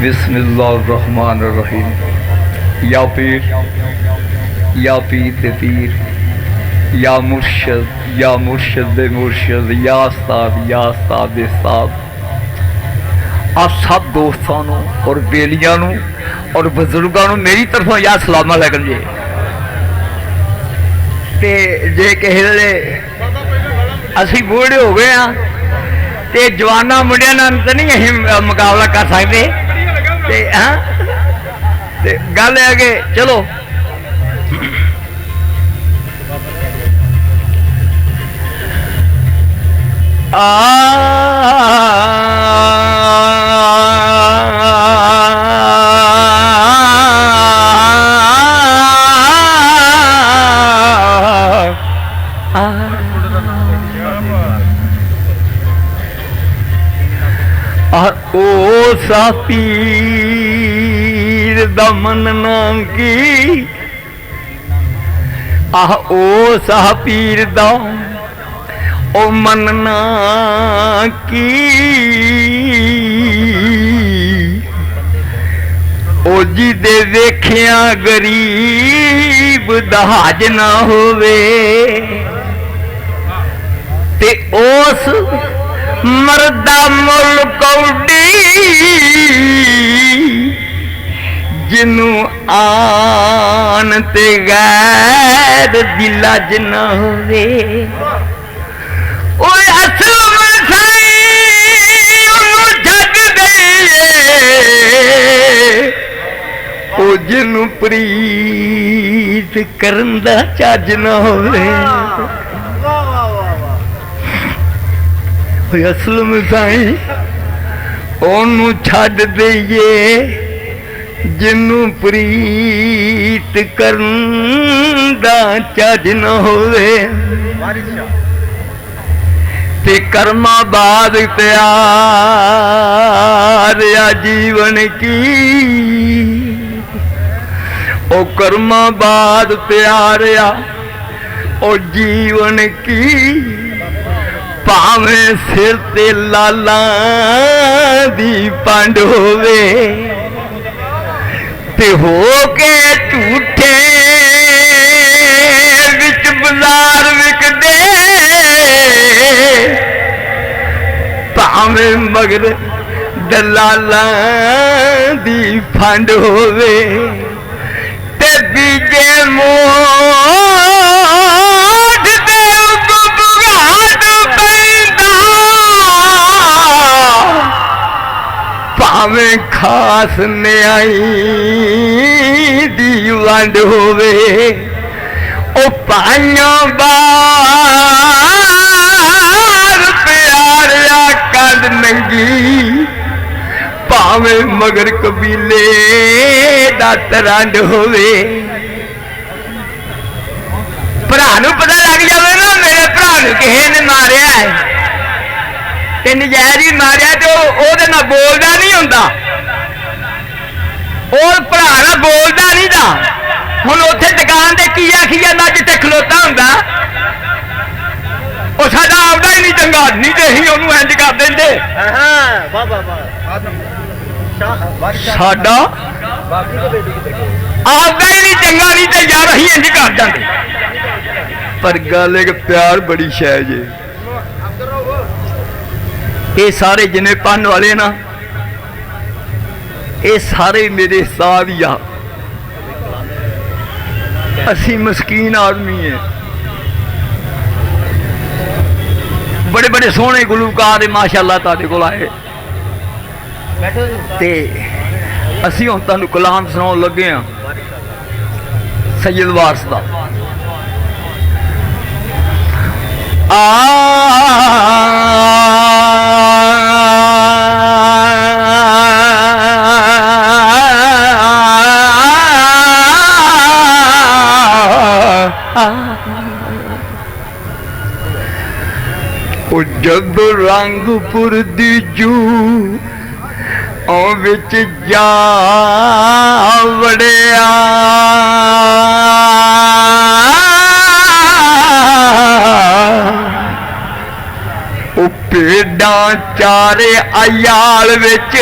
बिस्मिल्लाहिर्रहमानिर्रहीम। या पीर ते पीर, या मुर्शद दे मुर्शद, या उस्ताद दे उस्ताद। आप सब दोस्तों और बेलियां और बजुर्गों मेरी तरफों या सलाम अलैकुम जी। ते जे किसी वे असी बूढ़े हो गए हाँ तो जवाना मुंडिया तो नहीं अं मुकाबला कर सकते। हाँ ते गल है कि चलो ओ सा पीर दमनना की, ओ सा पीर दम ओ मनना की, ओ जी दे वेखिया गरीब दहाज ना होवे, ते उस मरदा मुल कौडी जिनू आन ते गैर दिला ज न होवे। ओए असल मसाई उन्नू जग दईए, ओ जिनू प्रीत करन दा चज न होवे। असल मसाई ओनू छड्ड दईए जिन्नू प्रीत करन दा चज न होवे। ते कर्मा बाद प्यार या जीवन की, ओ कर्मा बाद प्यार या ओ जीवन की, भावे सिर ते लाला दी पंड होवे, ते हो के झूठे विच बाजार विकदे, भावे मगर दलाला दी फंड होवे, ते बीजे मोठ दे बुगाट पैंदा, भावे खास न्याई दी वंड होवे, ओ पाइयों बार प्यारिया कंड नंगी, भावे मगर कबीले दा तरंड होवे। भरा नूं पता लग जावे ना मेरे भरा नूं किसे ने मारिया है ते नजायज ही मारिया, तो ओहदे नाल बोलदा नहीं हुंदा, और भरा नाल बोलदा नहीं दा। हुण उत्थे दुकान ते की आखी जांदा जिथे खलोता हुंदा, ਉਹ ਸਾਡਾ ਆਪਦਾ ਹੀ नहीं चंगा, नहीं तो ਅਸੀਂ ਉਹਨੂੰ इंज कर देंगे। साडा आपदा ही नहीं चंगा, नहीं तो यार असीं इंज कर जाते। पर गल एक प्यार बड़ी शै जे, ये सारे जिन्ने पढ़न वाले ना, ये सारे मेरे साथ ही आ। असी मस्कीन आदमी है, बड़े बड़े सोहने गुलूकार माशाअल्लाह तुहाडे कोल आए, ते असी हुण तुहानूं कलाम सुणाउण लगे हां सैयद वारस दा। जब रंगपुर दी जू विच जा वड़िया, भेडां चारे अयाल विच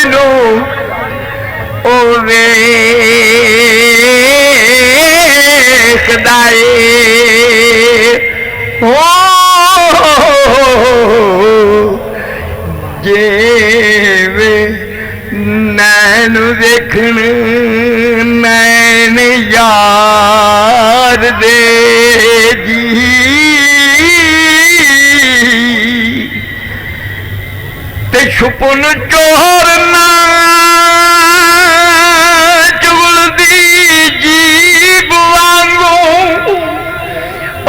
मैनू ओ वेखदा ए हो जिवें नैन देखण नैन यार दे जी ते छुपन चोरना चुगलदी जीब वांगू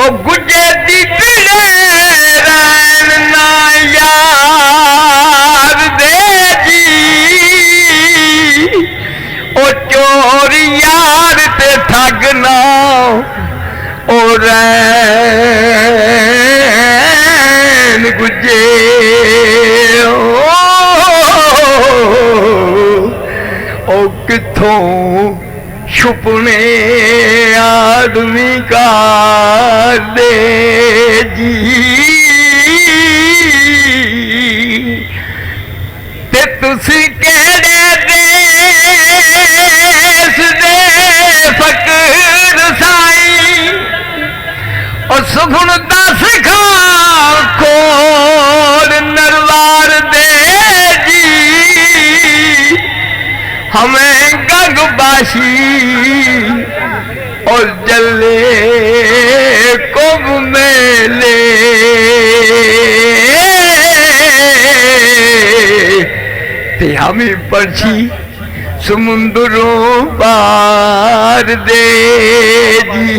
ओ गुजे दी पिड़े रैन ना यार दे जी ओ चोर यार ते ठग ना ओ रैन गुजे ओ किथों छुपने आदमी का दे जी ते तुसी केड़े देश दे फकीर साई और सुखन दस खा खोल नरवार दे जी हमें गंगबाशी और जले को मेले ते हमें पर्ची समुद्रों पार दे जी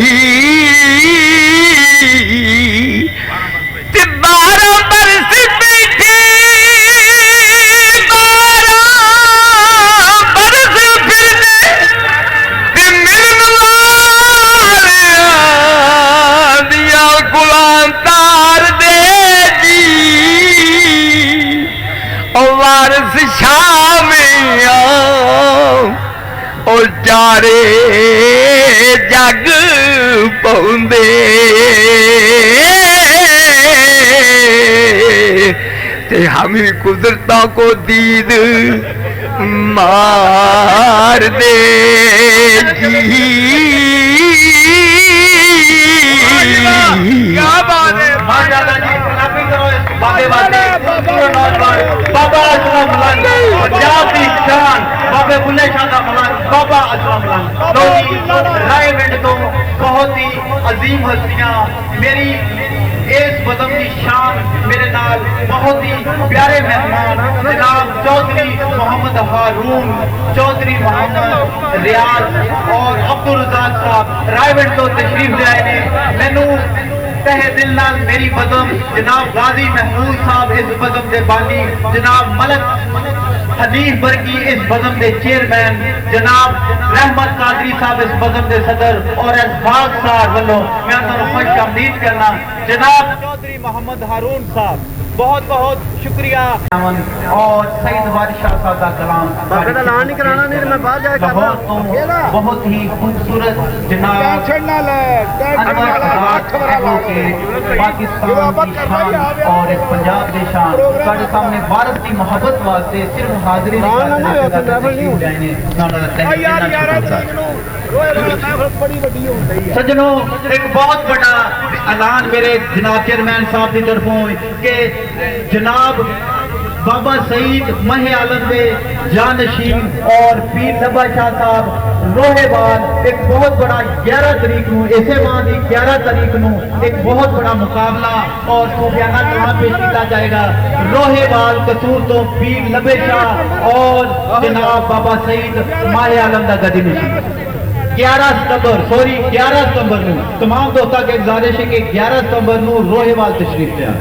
ते 12 बरस बैठे 12 बरस फिरने ते मिलन वालियां दिया गुलाम तार दे जी और वारस शामिया और चारे जग पौंदे ते हमें कुदरतों को दीद मार दे जी क्या बात है बाबा अशरफ मलंग पंजाब की शान बाबे बुल्ले शाह का मलंग बाबा अशरफ मलंग रायविंड तो बहुत ही अजीम हस्तियां मेरी इस बदम की शान मेरे नाल बहुत ही प्यारे मेहमान जनाब चौधरी मोहम्मद हारून चौधरी मोहम्मद रियाज और अब्दुल रज़ाक साहब रायविंड तो तशरीफ ले आए ने मैनू तहे दिल नाल मेरी बदम जनाब गाजी महमूद साहब इस बदम के बानी जनाब मलक हनीफ बरकी इस बदम के चेयरमैन जनाब रहमत कादरी साहब इस बदम के सदर और इसबाग साहब वालों मैं उन्होंने खुश आमदीद करना जनाब चौधरी मोहम्मद हारून साहब बहुत बहुत शुक्रिया और सईद बादशाह साहब का कलाम ऐलान नहीं कराना नहीं मैं बाहर जाए बहुत ही खूबसूरत जनाब पाकिस्तान की शान और इस पंजाब की शान साढ़े सामने भारत की मोहब्बत वास्ते सिर्फ हाजिरी सज्जनों एक बहुत बड़ा ऐलान मेरे जनाब चेयरमैन साहब की तरफों के जनाब बाबा सईद महे आलम के जानशीन और पीर नबा शाह साहब रोहेवाल एक बहुत बड़ा 11 तारीख को इसे माह की 11 तारीख को एक बहुत बड़ा मुकाबला और सूफियाना कलाम पेश किया जाएगा रोहेवाल कसूर तो पीर नबे शाह और जनाब बाबा सईद महे आलम का गदी नशीन 11 सितंबर तमाम दोस्तों के गुजारिश है कि 11 सितंबर को रोहेवाल तशरीफ लिया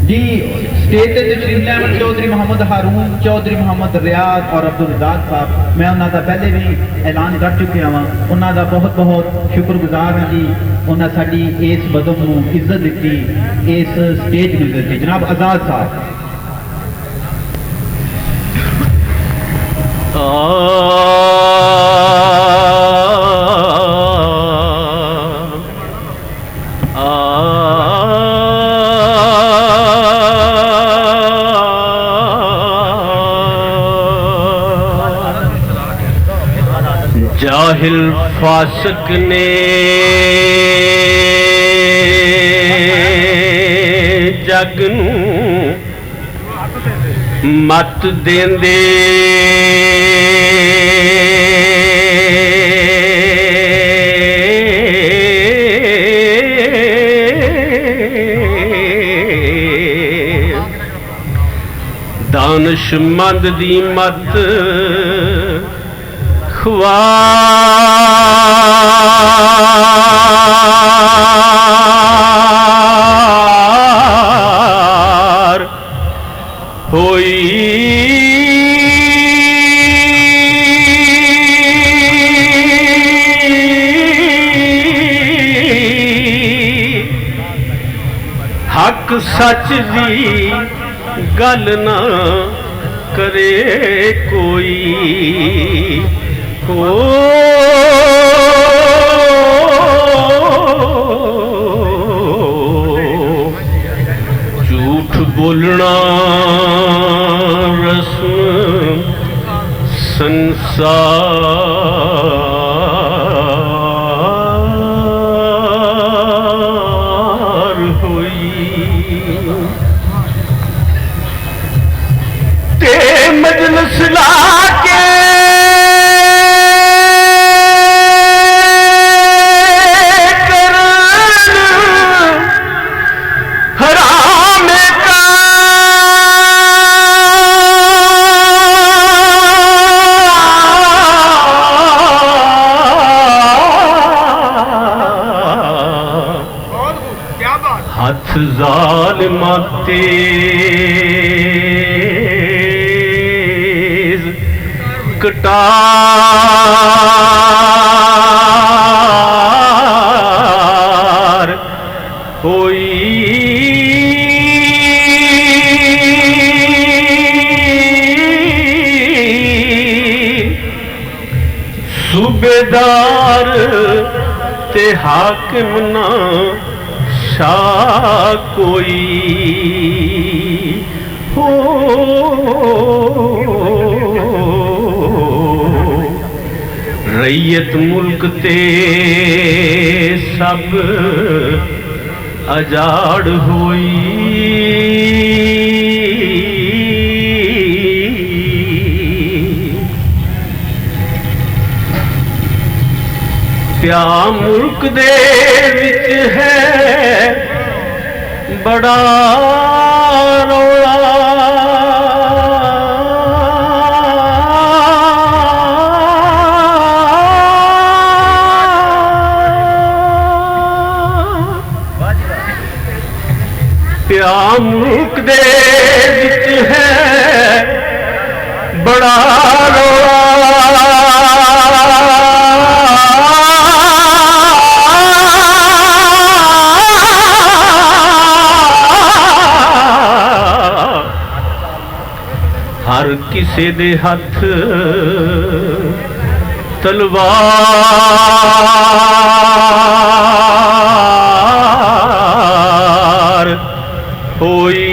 जी स्टेज से तशरीफ लिया चौधरी मोहम्मद हारून चौधरी मोहम्मद रियाज और अब्दुल रज़ाक साहब मैं उन्होंने पहले भी ऐलान कर चुका हाँ उन्होंने बहुत बहुत शुक्रगुजार हाँ जी उन्हें साड़ी इस बदम को इज्जत दी इस स्टेज को इज्जत दी जनाब आजाद साहब जाहिल फासिक ने जग नूं मत देंदे दानिशमंद दी मत ख्वार होई हक सच दी गल ना करे कोई हो झूठ बोलना रस्म संसार होई ते मजलिस लाके हथ ज़ालिमा तेज कटार होई सूबेदार ते हाकिम ना शाह कोई हो रैयत मुल्क ते सब अजाड़ होई प्या मुल्क दे विच है बड़ा रौला प्या मुल्क दे विच है बड़ा रौला हर किसे दे हथ तलवार होई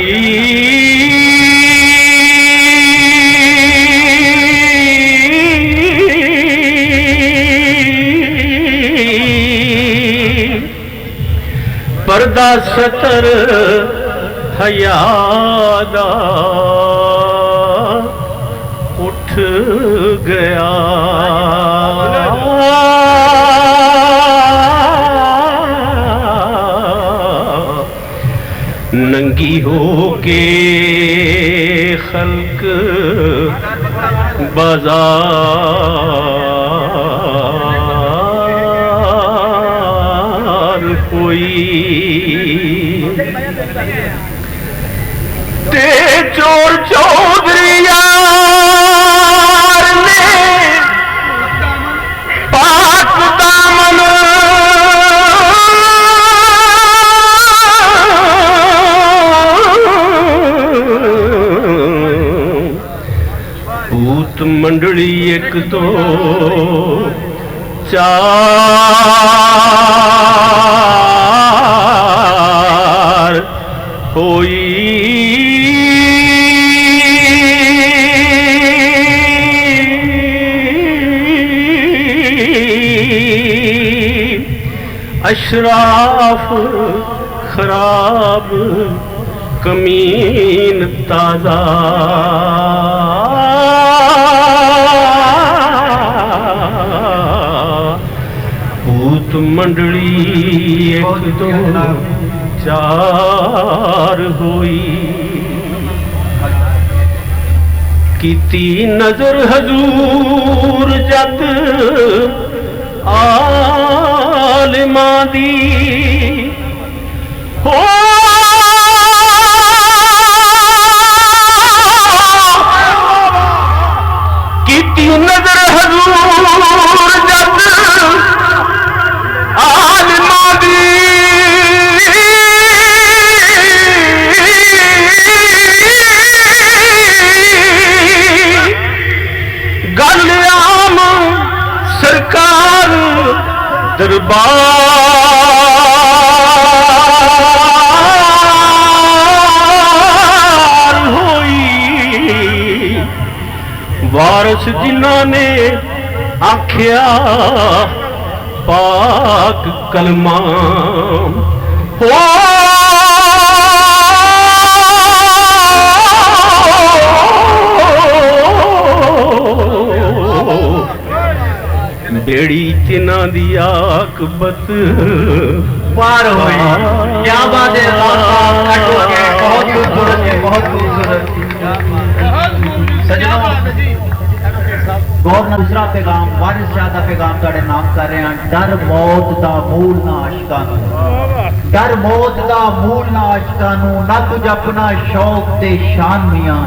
पर्दा सतर हयादा उठ गया नंगी होके खल्क बाजार कोई ते चोर चौधरिया मंडली एक तो चार इशराफ खराब कमीन ताजा भूत मंडली एक दो चार हुई कीती नजर हजूर जद आलिमा दी हो कीती नजर हजूर जद आलिमा दी गल आम सरकार दरबार होई वारस जिन्हां ने आख्या पाक कलमा हो बेड़ी चिना दी आकबत पार हुई। क्या बात है, बहुत खूबसूरत है, बहुत खूबसूरत। सजनों, गौर दूसरा पैगाम वारिस शाह दा पैगाम तुहाडे नाम कर रहे हैं। डर मौत दा मूल ना आशिकां नूं, डर मौत दा मूल ना आशिकां नूं, ना तुझ अपना शौक ते शान मियां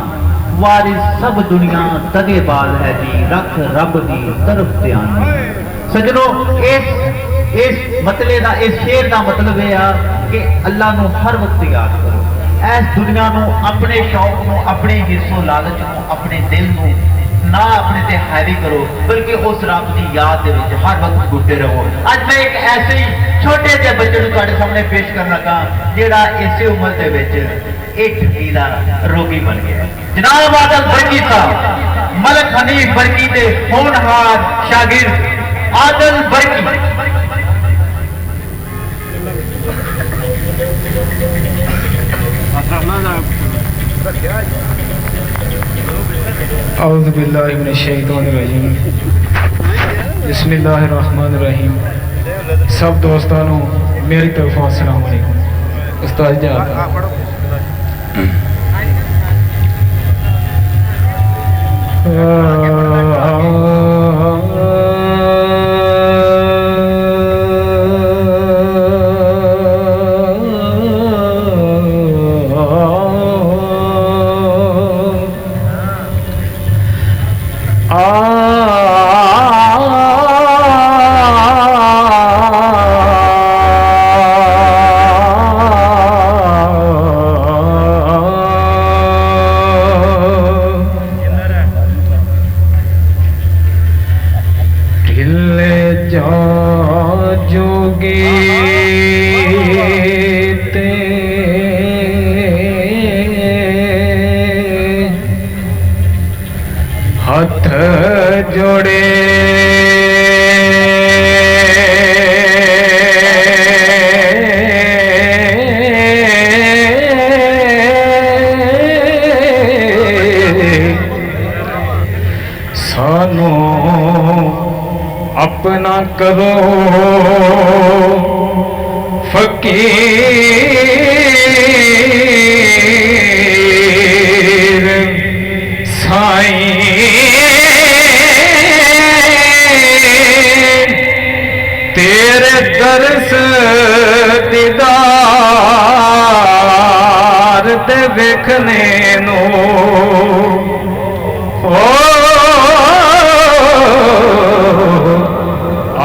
वारिस सब दुनिया तगेबाज है जी, रख रब दी तरफ ध्यान। सजनों, इस मतले दा इस शेर दा मतलब है कि अल्लाह नूं हर वक्त याद करो। इस दुनिया नूं अपने शौक नूं, अपने हिस्सों लालच नूं, अपने दिल नूं ना अपने ते हैवी करो, बल्कि उस रब की याद दे विच हर वक्त गुटे रहो। अज मैं एक ऐसे ही छोटे जे बच्चे नूं तुहाडे सामने पेश करन लगा जिहड़ा इसे उम्र दे विच एक ठगी दा रोगी बन गया। जनाब आदल बरकी साहब, मलक हनीफ बरकी दे होनहार शागिर्द आदल बरकी। औज़ु बिल्लाहि मिनश शैतानिर रजीम, बिस्मिल्लाहिर रहमानिर रहीम। सब दोस्तों मेरी तरफ अस्सलाम वालेकुम। उस्ताद जी हाथ जोड़े सानू अपना करो फकीर साईं तेरे दरस दीदार ते देखने नो हो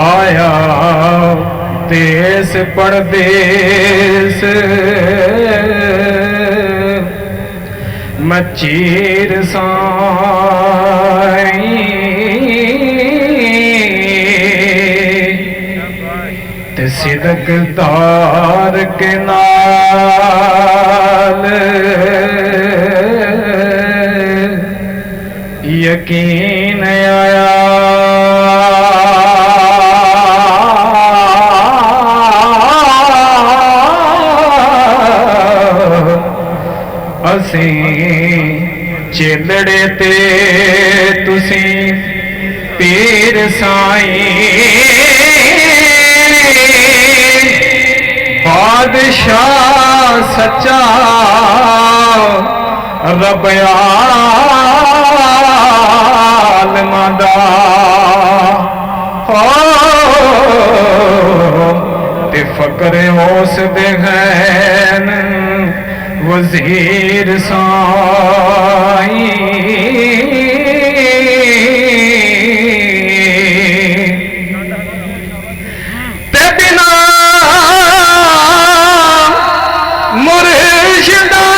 आया देश परदेस मचीर साईं ते सिदकदार के नाल यकीन आया ਅਸੀਂ ਚੇਲੜੇ ਤੇ ਤੁਸੀਂ ਪੀਰ ਸਾਈਂ ਬਾਦਸ਼ਾਹ ਸੱਚਾ ਰੱਬ ਆਲਮਾਂ ਦਾ ਤੇ ਫਕਰ ਉਸ ਦੇ ਹਨ ਵਜ਼ੀਰ ਸਾਈਂ ਤੇ ਬਿਨਾ ਮੁਰਸ਼ਿਦਾਂ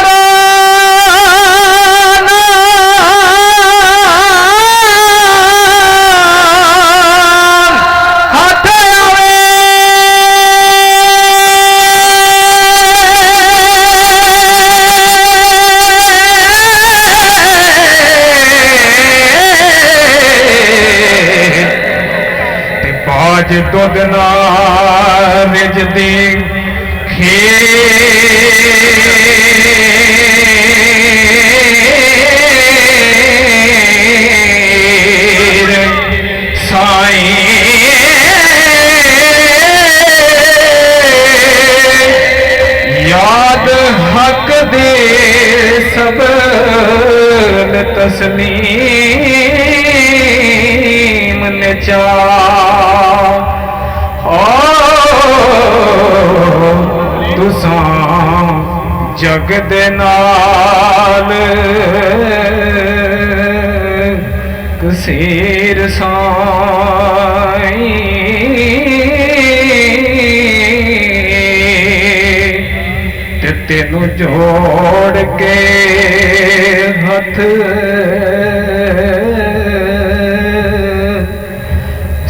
आज दुध ना रिजदी खीर साईं याद हक दे सबल तस्लीम ने चा तुसां जग दे नाल कसीर साईं ते तेनू जोड़ के हथ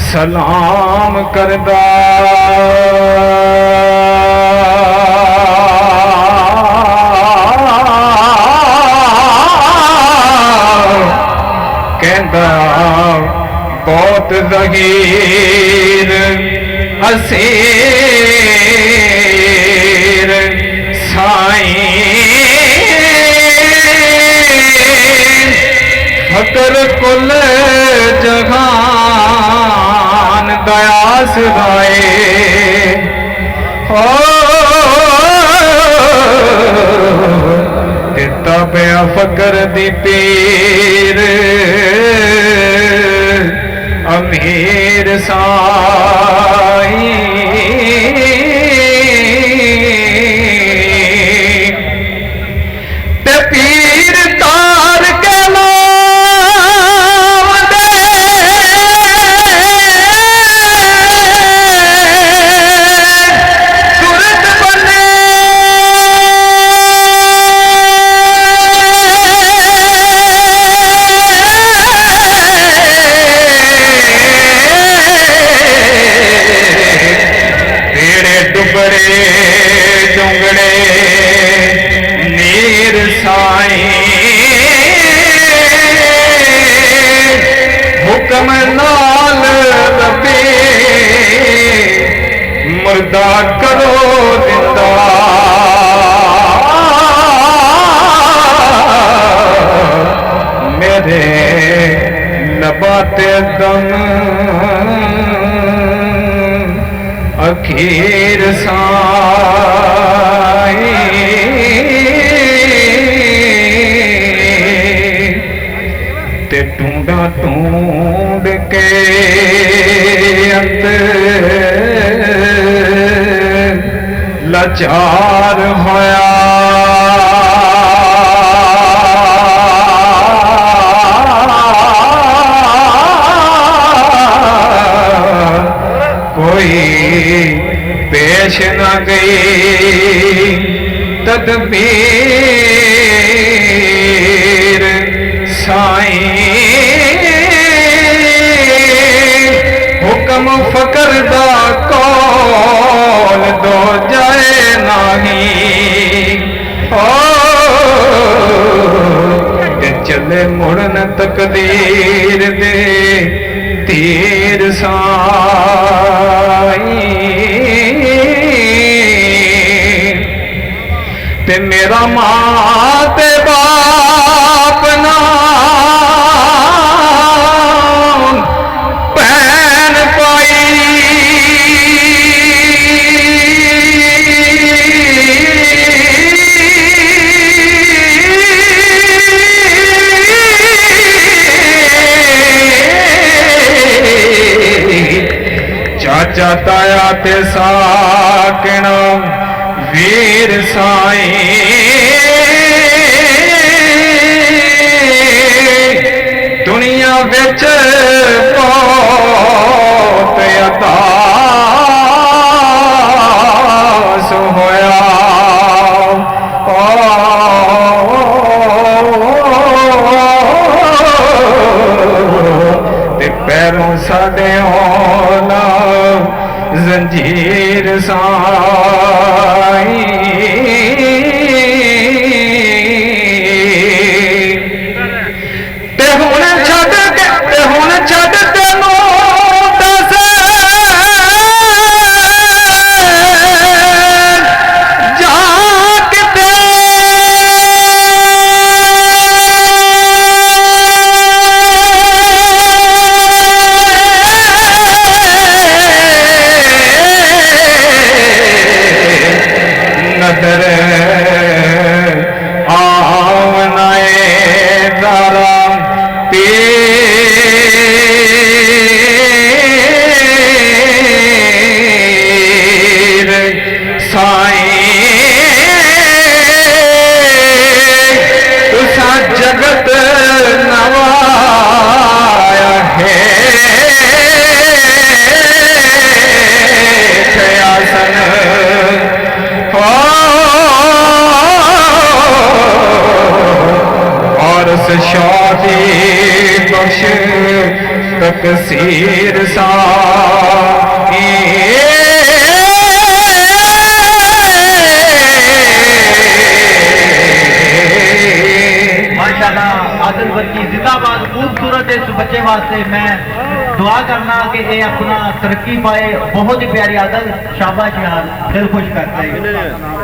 सलाम करदा कहंदा बहुत ज़हीर असीर साईं फकर कुल जहान दयास गाए तब फकर दी पीर अमीर साईं ते पीर तार के हुक्म नाल रबे मुर्दा करो जिंदा मेरे नबाते दम अखीर साईं ते ढूंढा ढूंढ के अंत लाचार होया कोई पेश न गई तदबीर साईं हुक्म फकर दा कौल दो जाए नहीं ते चले मुड़न तकदीर दे तीर साईं ते मेरा मां ते बाप नाम भैन पाई चाचा ताया ते साकण वीर साईं दुनिया विच बहुत अतास होया ते पैरों साडे होना जंजीर साईं ते हुण छड्ड तैनूं दस जा किते नदर आवनाए दारा पीर साईं तुसा जगत नवाया है आसन और शादी बख्श तकसीर माशाल्लाह आदिल बच्ची जिंदाबाद। खूबसूरत इस बच्चे वास्ते मैं दुआ करना कि ये अपना तरक्की पाए। बहुत ही प्यारी आदल, शाबाश यार, दिल खुश करते हैं।